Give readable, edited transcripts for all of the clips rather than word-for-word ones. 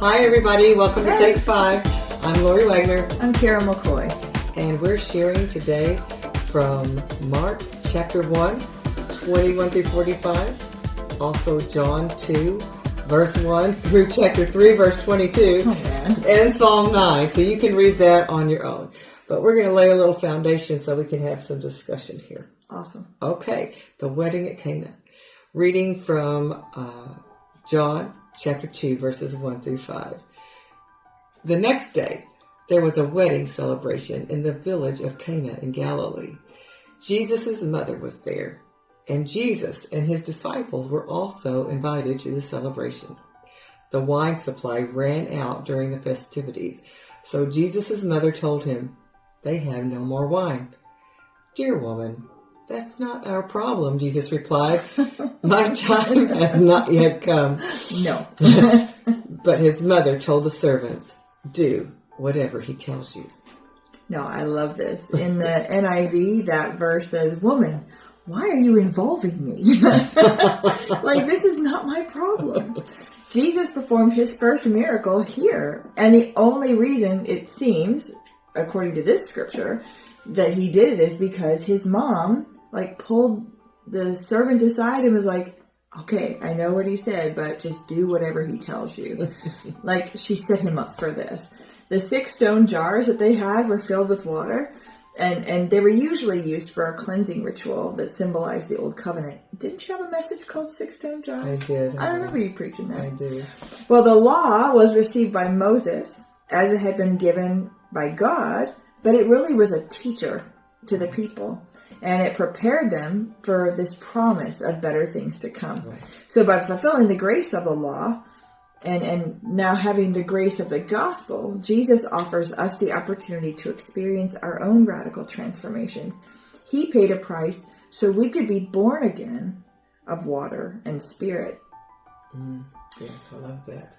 Hi, everybody. Welcome to Take 5. I'm Lori Wagner. I'm Kara McCoy. And we're sharing today from Mark chapter 1, 21 through 45. Also John 2, verse 1 through chapter 3, verse 22. And Psalm 9. So you can read that on your own. But we're going to lay a little foundation so we can have some discussion here. Awesome. Okay. The wedding at Cana. Reading from John chapter 2, verses 1 through 5. The next day, there was a wedding celebration in the village of Cana in Galilee. Jesus' mother was there, and Jesus and his disciples were also invited to the celebration. The wine supply ran out during the festivities, so Jesus' mother told him, "They have no more wine." "Dear woman, that's not our problem," Jesus replied. "My time has not yet come." No. But his mother told the servants, "Do whatever he tells you." No, I love this. In the NIV, that verse says, "Woman, why are you involving me?" Like, this is not my problem. Jesus performed his first miracle here. And the only reason it seems, according to this scripture, that he did it is because his mom, pulled the servant aside and was like, "Okay, I know what he said, but just do whatever he tells you." She set him up for this. The 6 stone jars that they had were filled with water, and they were usually used for a cleansing ritual that symbolized the old covenant. Didn't you have a message called 6 stone jars? I did. I remember you preaching that. I do. Well, the law was received by Moses as it had been given by God, but it really was a teacher to the people. And it prepared them for this promise of better things to come. Right. So by fulfilling the grace of the law and now having the grace of the gospel, Jesus offers us the opportunity to experience our own radical transformations. He paid a price so we could be born again of water and spirit. Yes, I love that.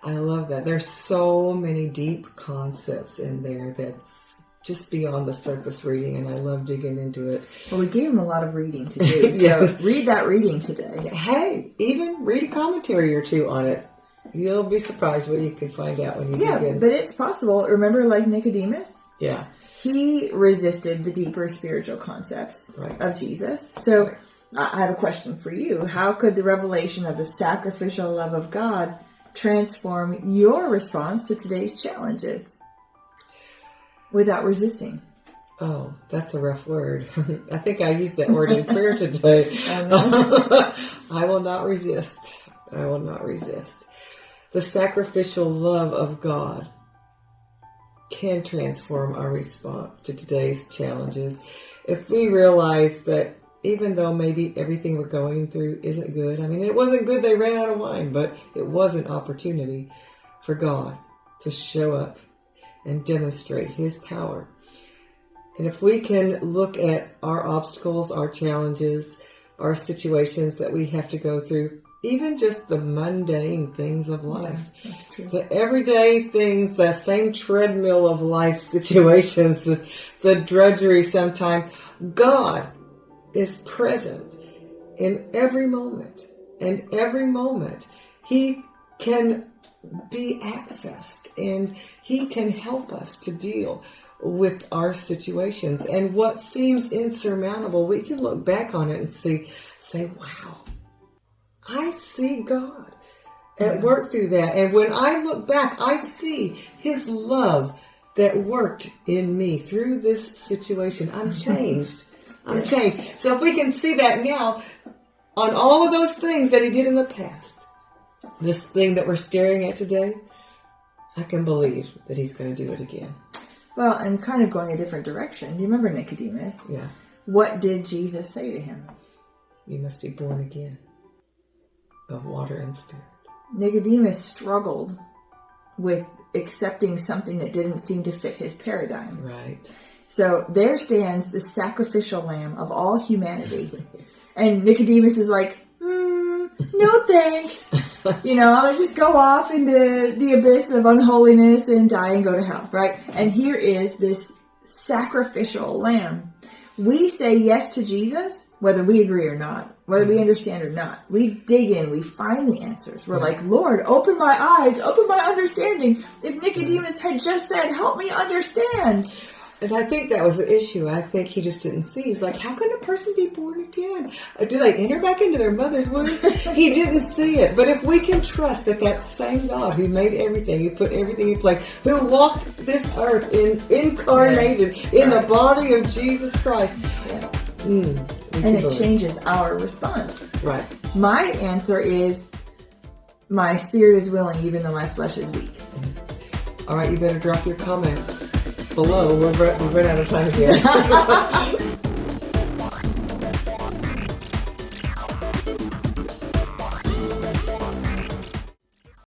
I love that. There's so many deep concepts in there that's just beyond the surface reading, and I love digging into it. Well, we gave him a lot of reading to do, so yes. Read that reading today. Hey, even read a commentary or two on it. You'll be surprised what you can find out when you dig in. Yeah, but it's possible. Remember, Nicodemus? Yeah. He resisted the deeper spiritual concepts of Jesus. So I have a question for you. How could the revelation of the sacrificial love of God transform your response to today's challenges without resisting? Oh, that's a rough word. I think I used that word in prayer today. I will not resist. I will not resist. The sacrificial love of God can transform our response to today's challenges. If we realize that even though maybe everything we're going through isn't good, it wasn't good they ran out of wine, but it was an opportunity for God to show up and demonstrate his power. And if we can look at our obstacles, our challenges, our situations that we have to go through, even just the mundane things of life, that's true. The everyday things, the same treadmill of life situations, the drudgery sometimes, God is present in every moment. And every moment he can be accessed and he can help us to deal with our situations. And what seems insurmountable, we can look back on it and say, wow, I see God at work through that. And when I look back, I see his love that worked in me through this situation. I'm changed. I'm changed. So if we can see that now on all of those things that he did in the past, this thing that we're staring at today, I can believe that he's going to do it again. Well, and kind of going a different direction. Do you remember Nicodemus? Yeah. What did Jesus say to him? You must be born again of water and spirit. Nicodemus struggled with accepting something that didn't seem to fit his paradigm. Right. So there stands the sacrificial lamb of all humanity. And Nicodemus is like, no thanks. I'm going to just go off into the abyss of unholiness and die and go to hell, right? And here is this sacrificial lamb. we say yes to Jesus, whether we agree or not, whether we understand or not. We dig in, we find the answers. We're like, Lord, open my eyes, open my understanding. If Nicodemus had just said, help me understand. And I think that was the issue. I think he just didn't see. He's like, how can a person be born again? Do they enter back into their mother's womb? He didn't see it. But if we can trust that that same God who made everything, who put everything in place, who walked this earth incarnated in the body of Jesus Christ. Yes. And it changes our response. Right. My answer is, my spirit is willing even though my flesh is weak. All right, you better drop your comments below. We've run out of time again.